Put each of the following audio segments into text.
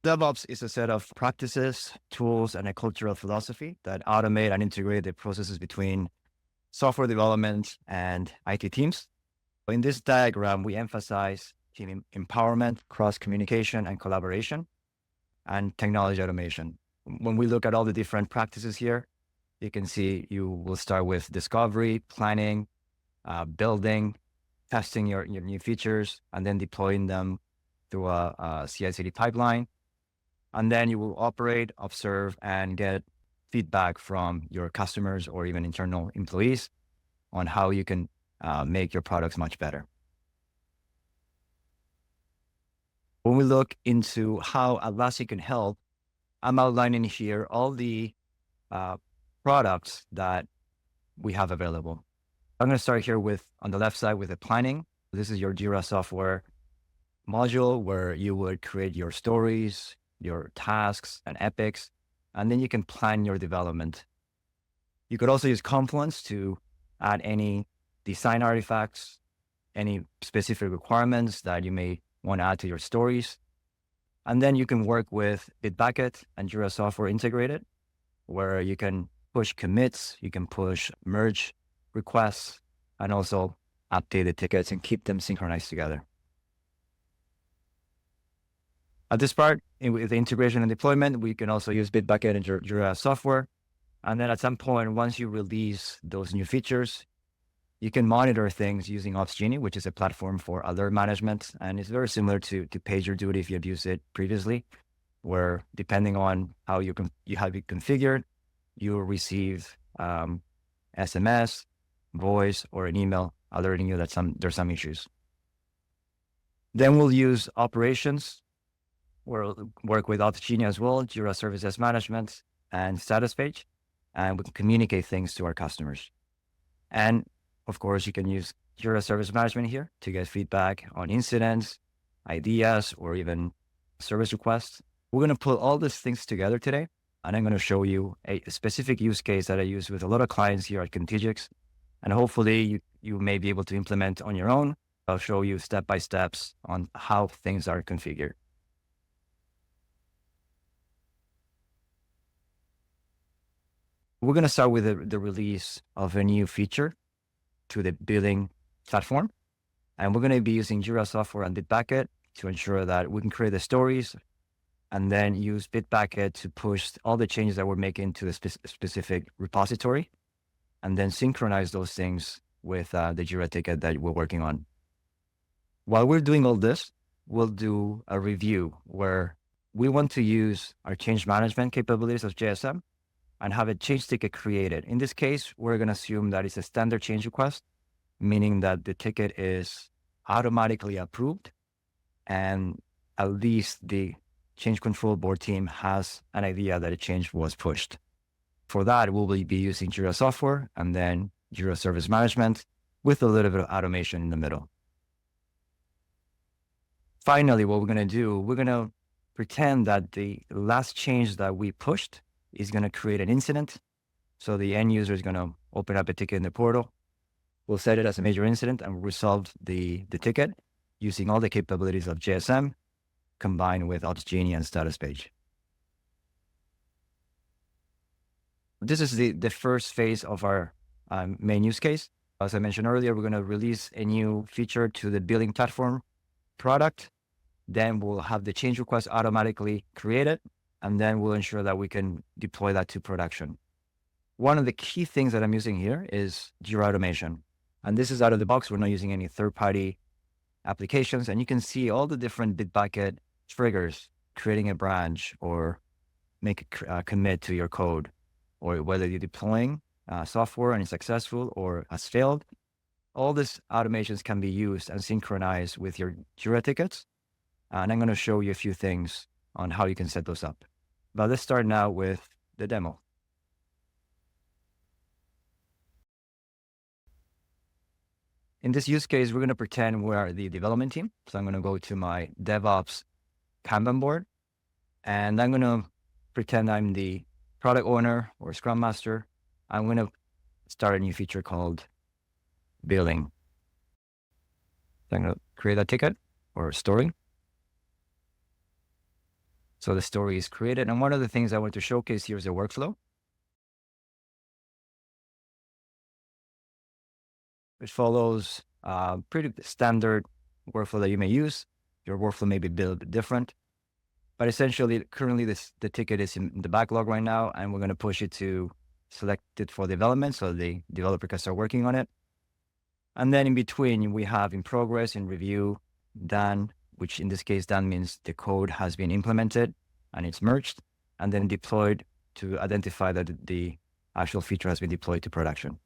DevOps is a set of practices, tools, and a cultural philosophy that automate and integrate the processes between software development and IT teams. In this diagram, we emphasize team empowerment, cross-communication and collaboration, and technology automation. When we look at all the different practices here, you can see you will start with discovery, planning, building, testing your new features, and then deploying them through a CI/CD pipeline. And then you will operate, observe, and get feedback from your customers or even internal employees on how you can make your products much better. When we look into how Atlassian can help, I'm outlining here all the products that we have available. I'm going to start here with, on the left side, with the planning. This is your Jira Software module where you would create your stories, your tasks and epics, and then you can plan your development. You could also use Confluence to add any design artifacts, any specific requirements that you may want to add to your stories. And then you can work with Bitbucket and Jira Software integrated, where you can push commits, you can push merge requests, and also update the tickets and keep them synchronized together. At this part, with the integration and deployment, we can also use Bitbucket and Jira Software. And then at some point, once you release those new features, you can monitor things using Opsgenie, which is a platform for alert management. And it's very similar to PagerDuty if you have used it previously, where depending on how you have it configured, you will receive SMS, voice, or an email alerting you that there's some issues. Then we'll use operations. We'll work with Atlassian as well, Jira Services Management, and Statuspage, and we can communicate things to our customers. And of course, you can use Jira Service Management here to get feedback on incidents, ideas, or even service requests. We're going to put all these things together today, and I'm going to show you a specific use case that I use with a lot of clients here at Contigix, and hopefully you may be able to implement on your own. I'll show you step-by-steps on how things are configured. We're going to start with the release of a new feature to the billing platform. And we're going to be using Jira Software and Bitbucket to ensure that we can create the stories and then use Bitbucket to push all the changes that we're making to the specific repository and then synchronize those things with the Jira ticket that we're working on. While we're doing all this, we'll do a review where we want to use our change management capabilities of JSM and have a change ticket created. In this case, we're going to assume that it's a standard change request, meaning that the ticket is automatically approved and at least the change control board team has an idea that a change was pushed. For that, we'll be using Jira Software and then Jira Service Management with a little bit of automation in the middle. Finally, what we're going to do, we're going to pretend that the last change that we pushed is going to create an incident. So the end user is going to open up a ticket in the portal. We'll set it as a major incident and resolve the ticket using all the capabilities of JSM combined with Opsgenie and Statuspage. This is the first phase of our main use case. As I mentioned earlier, we're going to release a new feature to the billing platform product. Then we'll have the change request automatically created, and then we'll ensure that we can deploy that to production. One of the key things that I'm using here is Jira Automation. And this is out of the box. We're not using any third-party applications. And you can see all the different Bitbucket triggers, creating a branch or make a commit to your code, or whether you're deploying software and it's successful or has failed. All these automations can be used and synchronized with your Jira tickets. And I'm going to show you a few things on how you can set those up. But let's start now with the demo. In this use case, we're going to pretend we are the development team. So I'm going to go to my DevOps Kanban board, and I'm going to pretend I'm the product owner or Scrum Master. I'm going to start a new feature called billing. So I'm going to create a ticket or a story. So the story is created. And one of the things I want to showcase here is a workflow. It follows pretty standard workflow that you may use. Your workflow may be built a bit different. But essentially, currently the ticket is in the backlog right now, and we're going to push it to select it for development so the developer can start working on it. And then in between, we have in progress, in review, done, which in this case, done means the code has been implemented and it's merged, and then deployed to identify that the actual feature has been deployed to production.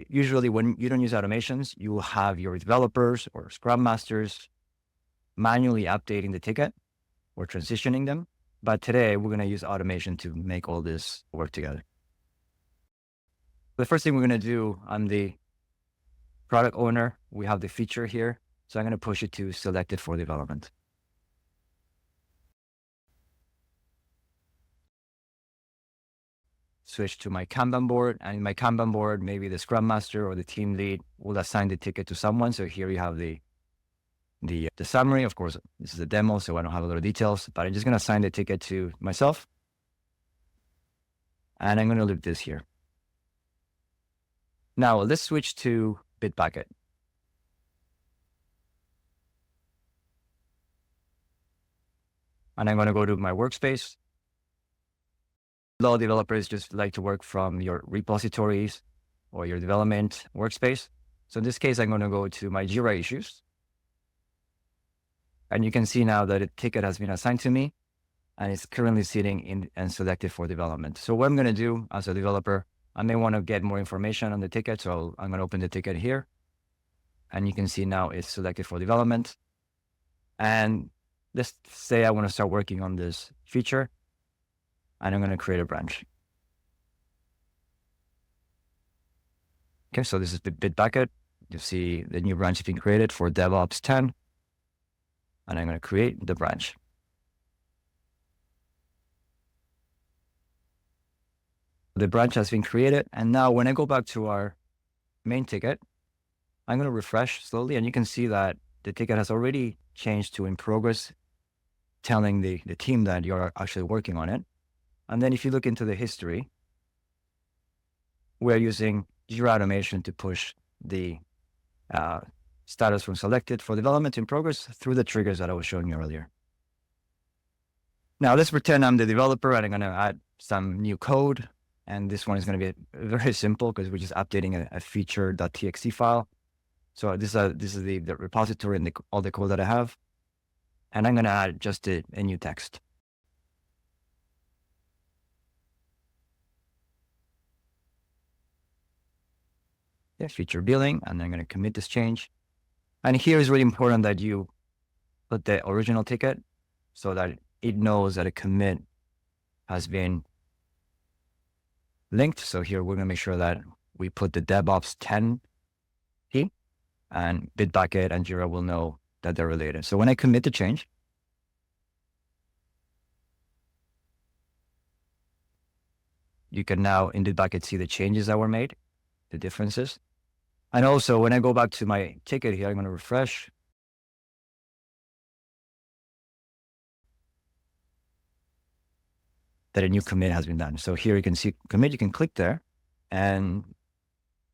Usually when you don't use automations, you will have your developers or Scrum Masters manually updating the ticket or transitioning them. But today we're going to use automation to make all this work together. The first thing we're going to do, I'm the product owner. We have the feature here. So I'm going to push it to selected for development. Switch to my Kanban board, and in my Kanban board, maybe the Scrum Master or the team lead will assign the ticket to someone. So here you have the summary. Of course, this is a demo, so I don't have a lot of details, but I'm just going to assign the ticket to myself. And I'm going to leave this here. Now let's switch to Bitbucket. And I'm going to go to my workspace. A lot of developers just like to work from your repositories or your development workspace. So in this case, I'm going to go to my Jira issues. And you can see now that a ticket has been assigned to me and it's currently sitting in and selected for development. So what I'm going to do as a developer, I may want to get more information on the ticket. So I'm going to open the ticket here. And you can see now it's selected for development. And let's say I want to start working on this feature. And I'm going to create a branch. Okay, so this is the Bitbucket. You see the new branch has been created for DevOps 10. And I'm going to create the branch. The branch has been created. And now when I go back to our main ticket, I'm going to refresh slowly. And you can see that the ticket has already changed to in progress, telling the team that you're actually working on it. And then if you look into the history, we're using Jira Automation to push the status from selected for development in progress through the triggers that I was showing you earlier. Now let's pretend I'm the developer and I'm going to add some new code. And this one is going to be very simple because we're just updating a feature.txt file. So this is the repository and all the code that I have. And I'm going to add just a new text. Yeah, feature billing, and I'm going to commit this change. And here is really important that you put the original ticket so that it knows that a commit has been linked. So here we're going to make sure that we put the DevOps 10 key, and Bitbucket and Jira will know that they're related. So when I commit the change, you can now in Bitbucket see the changes that were made, the differences. And also when I go back to my ticket here, I'm going to refresh. That a new commit has been done. So here you can see commit, you can click there, and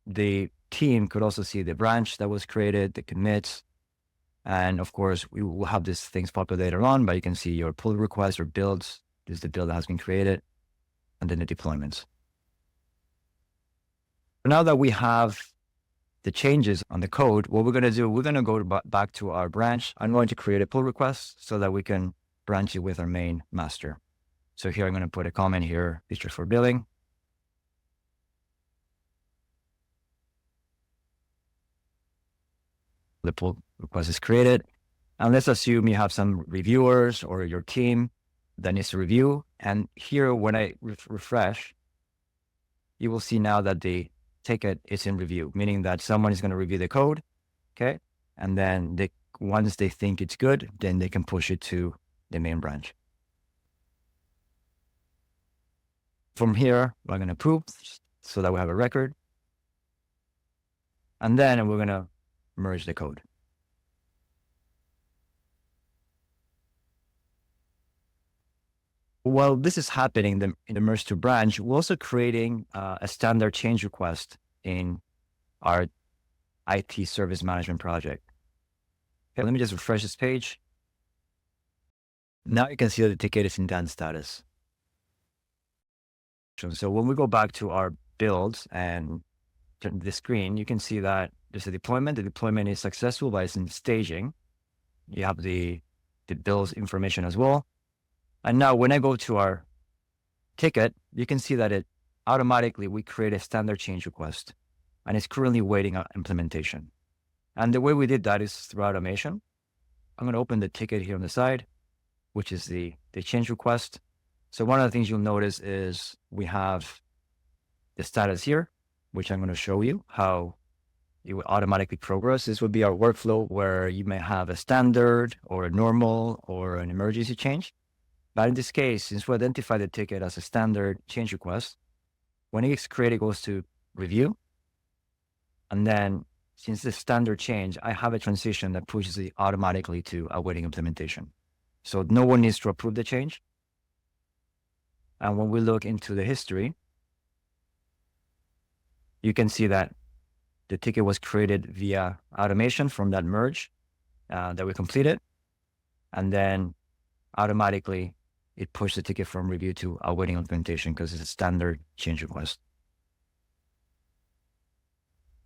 the team could also see the branch that was created, the commits. And of course, we will have these things popular later on, but you can see your pull requests or builds. This is the build that has been created, and then the deployments. Now that we have the changes on the code, what we're going to do, we're going to go back to our branch. I'm going to create a pull request so that we can branch it with our main master. So here I'm going to put a comment here, feature for billing. The pull request is created. And let's assume you have some reviewers or your team that needs to review. And here, when I refresh, you will see now that the ticket is in review, meaning that someone is going to review the code. Okay. And then once they think it's good, then they can push it to the main branch. From here, we're going to approve so that we have a record. And then we're going to merge the code. While this is happening in the merge to branch, we're also creating a standard change request in our IT service management project. Okay, let me just refresh this page. Now you can see that the ticket is in done status. So when we go back to our builds and turn the screen, you can see that there's a deployment. The deployment is successful, but it's in staging. You have the builds information as well. And now when I go to our ticket, you can see that it automatically, we create a standard change request, and it's currently waiting on implementation. And the way we did that is through automation. I'm going to open the ticket here on the side, which is the change request. So one of the things you'll notice is we have the status here, which I'm going to show you how it will automatically progress. This would be our workflow where you may have a standard or a normal or an emergency change. But in this case, since we identify the ticket as a standard change request, when it's created, it goes to review. And then since the standard change, I have a transition that pushes it automatically to awaiting implementation. So no one needs to approve the change. And when we look into the history, you can see that the ticket was created via automation from that merge that we completed. And then automatically it pushed the ticket from review to awaiting implementation because it's a standard change request.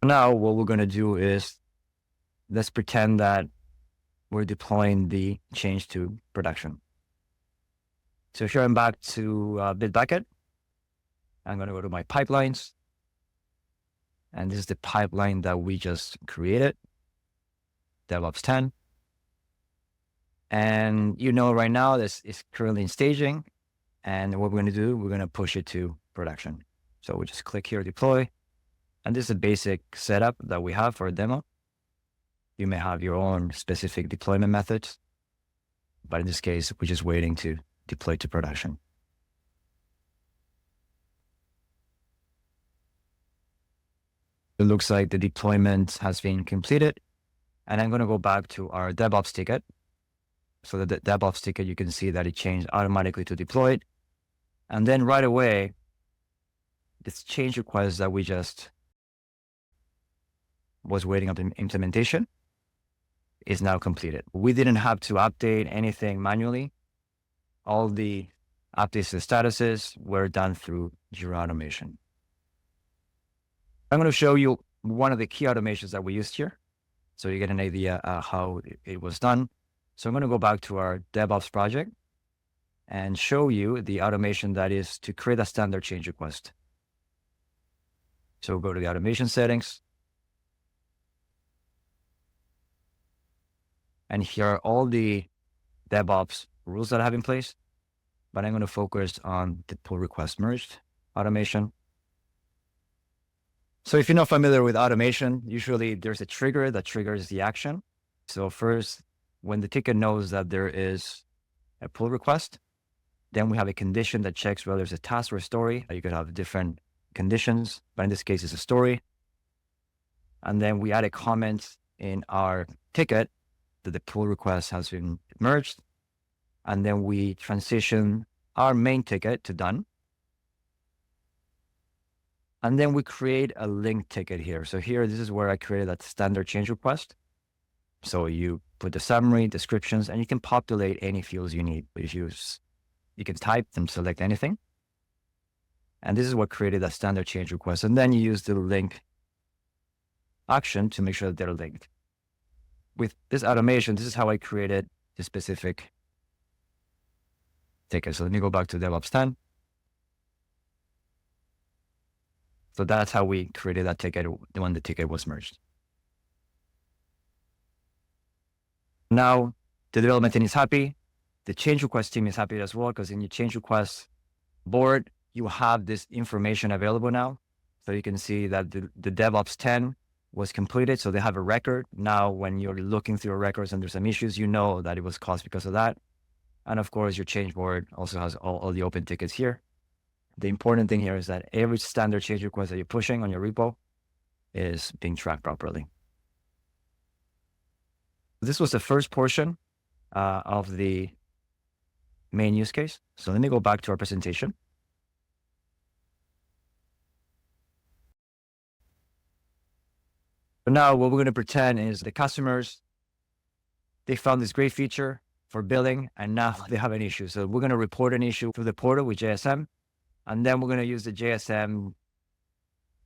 Now what we're going to do is let's pretend that we're deploying the change to production. So here I'm back to Bitbucket. I'm going to go to my pipelines. And this is the pipeline that we just created, DevOps 10. And you know right now this is currently in staging. And what we're going to do, we're going to push it to production. So we just click here, deploy. And this is a basic setup that we have for a demo. You may have your own specific deployment methods, but in this case, we're just waiting to deploy to production. It looks like the deployment has been completed. And I'm going to go back to our DevOps ticket. So the DevOps ticket, you can see that it changed automatically to deployed. And then right away, this change request that we just was waiting on implementation is now completed. We didn't have to update anything manually. All the updates to statuses were done through Jira Automation. I'm going to show you one of the key automations that we used here, so you get an idea how it was done. So I'm going to go back to our DevOps project and show you the automation that is to create a standard change request. So we'll go to the automation settings. And here are all the DevOps rules that I have in place, but I'm going to focus on the pull request merged automation. So if you're not familiar with automation, usually there's a trigger that triggers the action. So first, when the ticket knows that there is a pull request, then we have a condition that checks whether there's a task or a story. You could have different conditions, but in this case, it's a story. And then we add a comment in our ticket that the pull request has been merged. And then we transition our main ticket to done. And then we create a linked ticket here. So here, this is where I created that standard change request. So you put the summary, descriptions, and you can populate any fields you need. If you can type and select anything. And this is what created that standard change request. And then you use the link action to make sure that they're linked. With this automation, this is how I created the specific ticket. So let me go back to DevOps 10. So that's how we created that ticket when the ticket was merged. Now the development team is happy. The change request team is happy as well, because in your change request board, you have this information available now. So you can see that the DevOps 10 was completed. So they have a record. Now, when you're looking through your records and there's some issues, you know that it was caused because of that. And of course, your change board also has all the open tickets here. The important thing here is that every standard change request that you're pushing on your repo is being tracked properly. This was the first portion of the main use case. So let me go back to our presentation. So now what we're going to pretend is the customers, they found this great feature for billing, and now they have an issue. So we're going to report an issue through the portal with JSM, and then we're going to use the JSM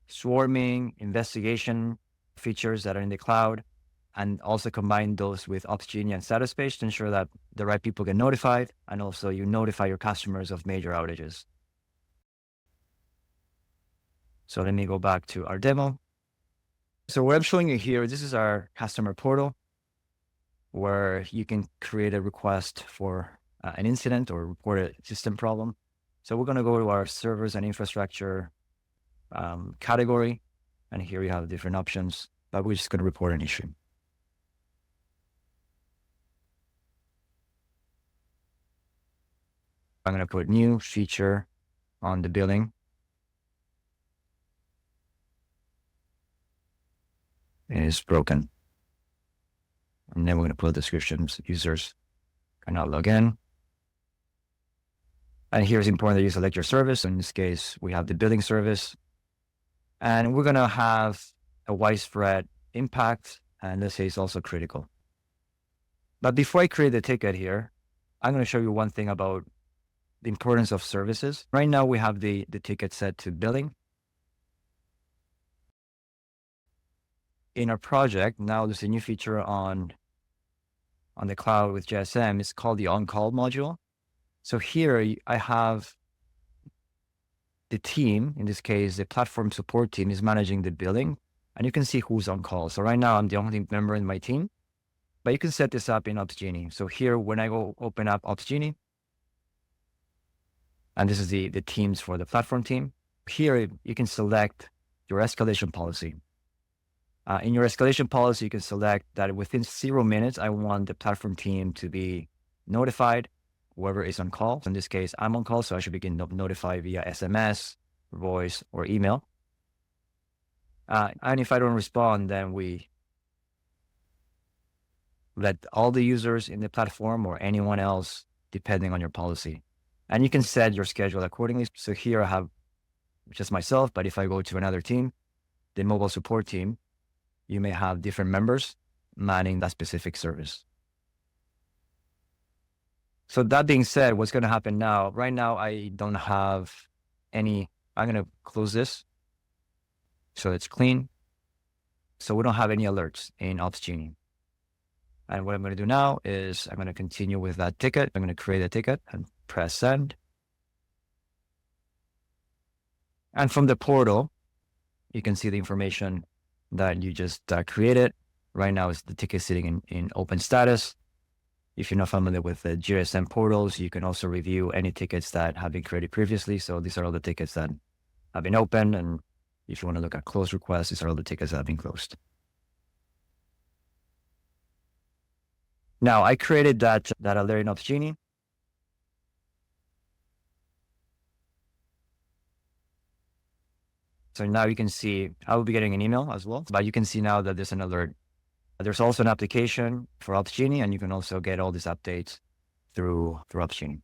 swarming investigation features that are in the cloud, and also combine those with Opsgenie and Statuspage to ensure that the right people get notified, and also you notify your customers of major outages. So let me go back to our demo. So what I'm showing you here, this is our customer portal where you can create a request for an incident or report a system problem. So we're going to go to our servers and infrastructure category. And here we have different options, but we're just going to report an issue. I'm going to put new feature on the billing. It is broken. And then we're going to put descriptions. Users cannot log in. And here it's important that you select your service. In this case, we have the billing service. And we're going to have a widespread impact. And let's say it's also critical. But before I create the ticket here, I'm going to show you one thing about the importance of services. Right now, we have the ticket set to billing. In our project, now there's a new feature on the cloud with JSM. It's called the on-call module. So here I have the team, in this case, the platform support team is managing the billing, and you can see who's on call. So right now I'm the only member in my team, but you can set this up in Opsgenie. So here, when I go open up Opsgenie, and this is the teams for the platform team, here you can select your escalation policy. In your escalation policy, you can select that within 0 minutes, I want the platform team to be notified, whoever is on call. So in this case, I'm on call, so I should be getting notified via SMS, voice, or email. And if I don't respond, then we let all the users in the platform or anyone else, depending on your policy. And you can set your schedule accordingly. So here I have just myself, but if I go to another team, the mobile support team, you may have different members manning that specific service. So that being said, what's going to happen now? Right now, I don't have any. I'm going to close this so it's clean. So we don't have any alerts in Opsgenie. And what I'm going to do now is I'm going to continue with that ticket. I'm going to create a ticket and press send. And from the portal, you can see the information that you just created. Right now, is the ticket sitting in open status. If you're not familiar with the JSM portals, you can also review any tickets that have been created previously. So these are all the tickets that have been opened. And if you want to look at closed requests, these are all the tickets that have been closed. Now, I created that alert in Opsgenie. So now you can see, I will be getting an email as well, but you can see now that there's an alert. There's also an application for Opsgenie, and you can also get all these updates through Opsgenie.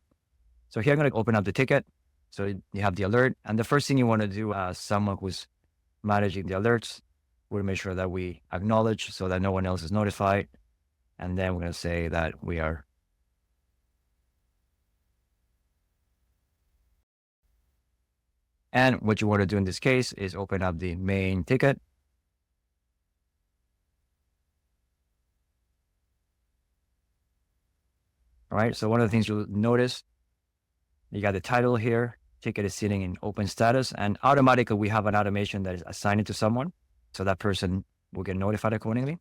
So here I'm going to open up the ticket. So you have the alert. And the first thing you want to do as someone who's managing the alerts, we'll make sure that we acknowledge so that no one else is notified. And then we're going to say that we are. And what you want to do in this case is open up the main ticket. All right, so one of the things you'll notice, you got the title here, ticket is sitting in open status, and automatically we have an automation that is assigned to someone, so that person will get notified accordingly.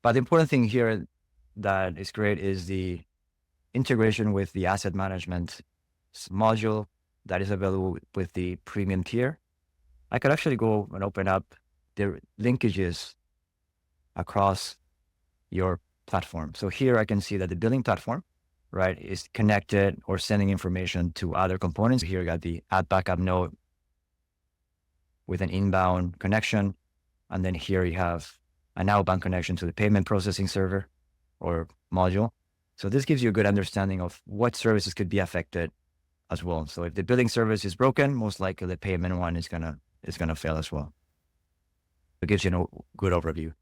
But the important thing here that is great is the integration with the asset management module that is available with the premium tier. I could actually go and open up the linkages across your platform. So here I can see that the billing platform, right, is connected or sending information to other components. Here I got the add backup node with an inbound connection. And then here you have an outbound connection to the payment processing server or module. So this gives you a good understanding of what services could be affected as well. So if the billing service is broken, most likely the payment one is gonna fail as well. It gives you a good overview.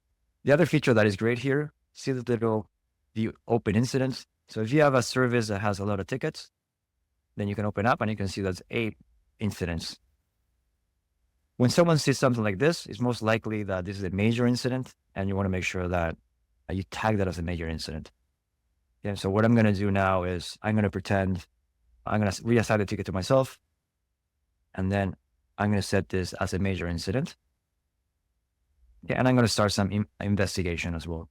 The other feature that is great here, see the little view open incidents. So if you have a service that has a lot of tickets, then you can open up and you can see that's 8 incidents. When someone sees something like this, it's most likely that this is a major incident, and you want to make sure that you tag that as a major incident. Yeah, so what I'm going to do now is I'm going to pretend I'm going to reassign the ticket to myself, and then I'm going to set this as a major incident. Yeah, and I'm going to start some investigation as well.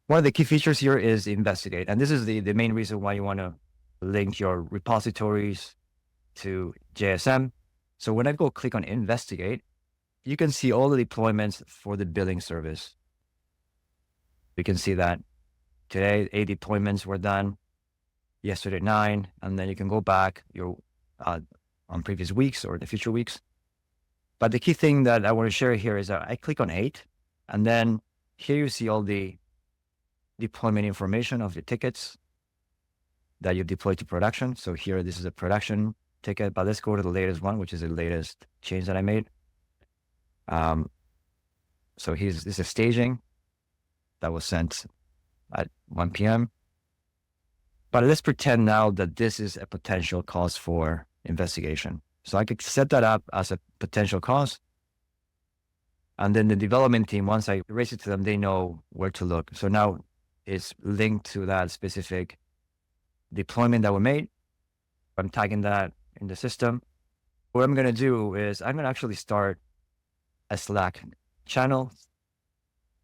One of the key features here is investigate, and this is the main reason why you want to link your repositories to JSM. So when I go click on investigate, you can see all the deployments for the billing service. You can see that today 8 deployments were done, yesterday 9, and then you can go back on previous weeks or the future weeks. But the key thing that I want to share here is that I click on 8, and then here you see all the deployment information of the tickets that you've deployed to production. So here, this is a production ticket, but let's go to the latest one, which is the latest change that I made. So this is a staging that was sent at 1 p.m. But let's pretend now that this is a potential cause for investigation. So I could set that up as a potential cause. And then the development team, once I raise it to them, they know where to look. So now it's linked to that specific deployment that we made. I'm tagging that in the system. What I'm going to do is I'm going to actually start a Slack channel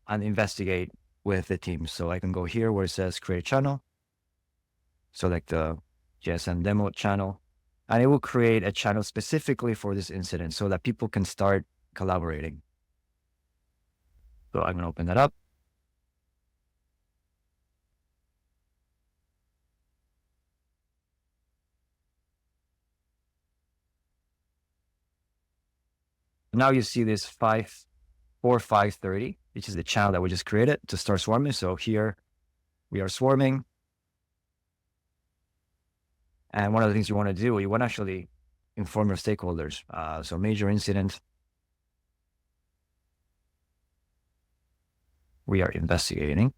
and investigate with the team. So I can go here where it says create channel, select the JSM demo channel, and it will create a channel specifically for this incident so that people can start collaborating. So I'm going to open that up. Now you see this 5:30, which is the channel that we just created to start swarming. So here we are swarming. And one of the things you want to do, you want to actually inform your stakeholders. So major incident, we are investigating.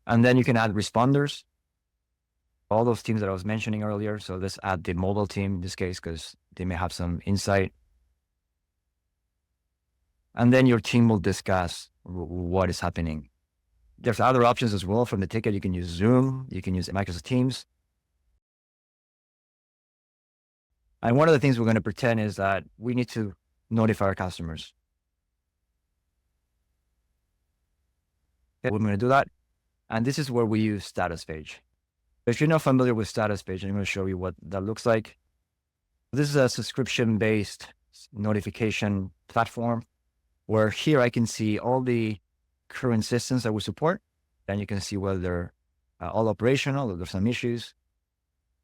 And then you can add responders, all those teams that I was mentioning earlier. So let's add the mobile team in this case, because they may have some insight. And then your team will discuss what is happening. There's other options as well from the ticket. You can use Zoom, you can use Microsoft Teams. And one of the things we're going to pretend is that we need to notify our customers. Okay, we're going to do that. And this is where we use Statuspage. If you're not familiar with Statuspage, I'm going to show you what that looks like. This is a subscription-based notification platform where here I can see all the current systems that we support. Then you can see whether they're all operational or there's some issues.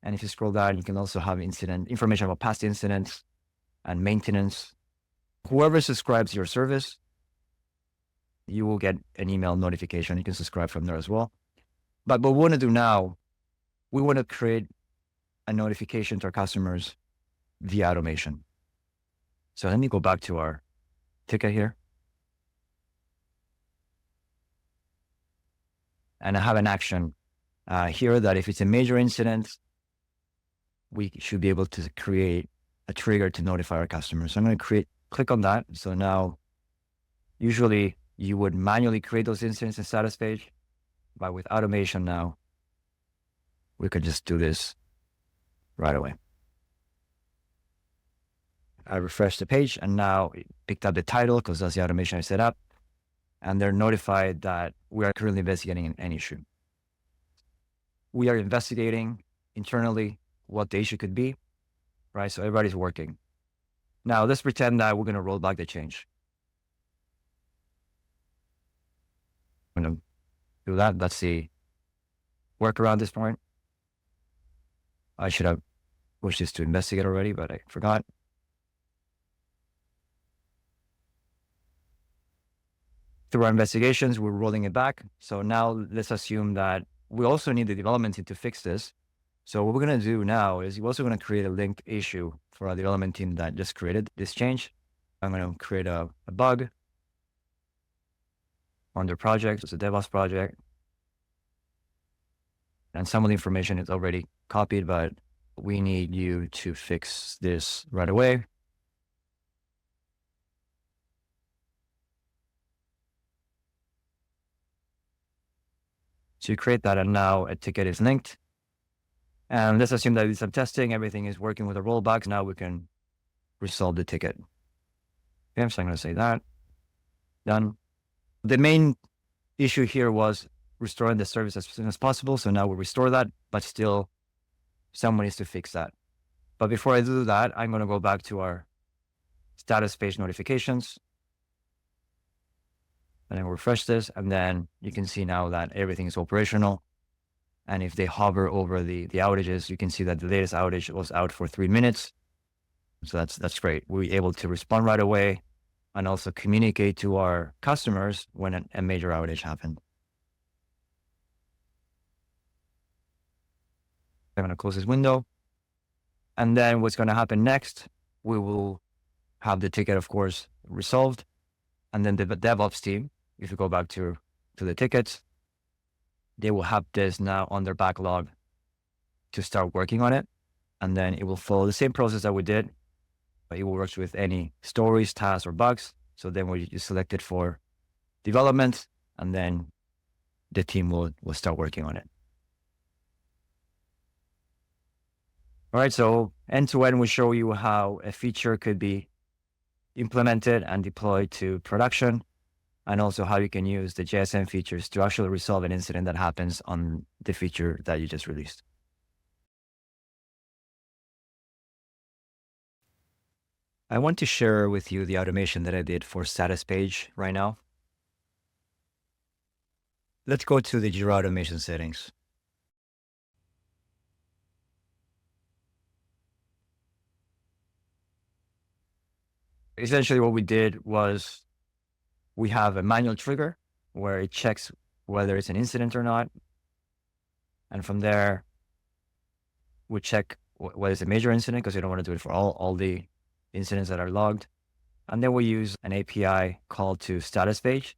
And if you scroll down, you can also have information about past incidents and maintenance. Whoever subscribes to your service, you will get an email notification. You can subscribe from there as well. But what we want to do now, we want to create a notification to our customers via automation. So let me go back to our ticket here. And I have an action here that if it's a major incident, we should be able to create a trigger to notify our customers. So I'm going to click on that. So now, usually you would manually create those incidents in Statuspage, but with automation now, we could just do this right away. I refresh the page, and now it picked up the title because that's the automation I set up. And they're notified that we are currently investigating an issue. We are investigating internally what the issue could be, right? So everybody's working. Now let's pretend that we're going to roll back the change. I'm going to do that. Let's see. Work around this point. I should have pushed this to investigate already, but I forgot. through our investigations, we're rolling it back. So now let's assume that we also need the development team to fix this. So what we're going to do now is we're also going to create a linked issue for our development team that just created this change. I'm going to create a bug under project. It's a DevOps project. And some of the information is already copied, but we need you to fix this right away. So you create that, and now a ticket is linked. And let's assume that we did some testing, everything is working with the rollbacks. Now we can resolve the ticket. Okay, so I'm going to say that. Done. The main issue here was restoring the service as soon as possible. So now we'll restore that, but still someone needs to fix that. But before I do that, I'm going to go back to our status page notifications. And then refresh this, and then you can see now that everything is operational. And if they hover over the outages, you can see that the latest outage was out for 3 minutes. So that's great. We're able to respond right away and also communicate to our customers when a major outage happened. I'm going to close this window. And then what's going to happen next, we will have the ticket, of course, resolved. And then the DevOps team, if you go back to the tickets, they will have this now on their backlog to start working on it. And then it will follow the same process that we did, but it will work with any stories, tasks, or bugs. So then we just select it for development, and then the team will start working on it. All right, so end-to-end, we show you how a feature could be implemented and deployed to production, and also how you can use the JSM features to actually resolve an incident that happens on the feature that you just released. I want to share with you the automation that I did for Statuspage right now. Let's go to the Jira Automation settings. Essentially what we did was we have a manual trigger where it checks whether it's an incident or not. And from there, we check whether it's a major incident, because we don't want to do it for all the incidents that are logged. And then we use an API call to Statuspage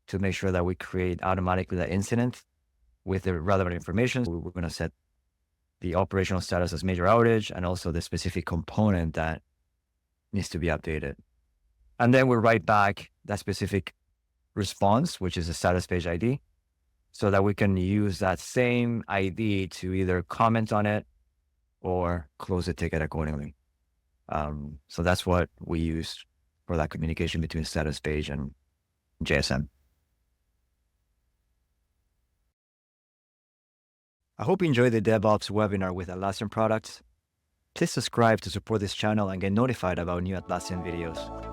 to make sure that we create automatically that incident with the relevant information. We're going to set the operational status as major outage and also the specific component that needs to be updated. And then we write back that specific response, which is a Statuspage ID, so that we can use that same ID to either comment on it or close the ticket accordingly. So that's what we use for that communication between Statuspage and JSM. I hope you enjoyed the DevOps webinar with Atlassian products. Please subscribe to support this channel and get notified about new Atlassian videos.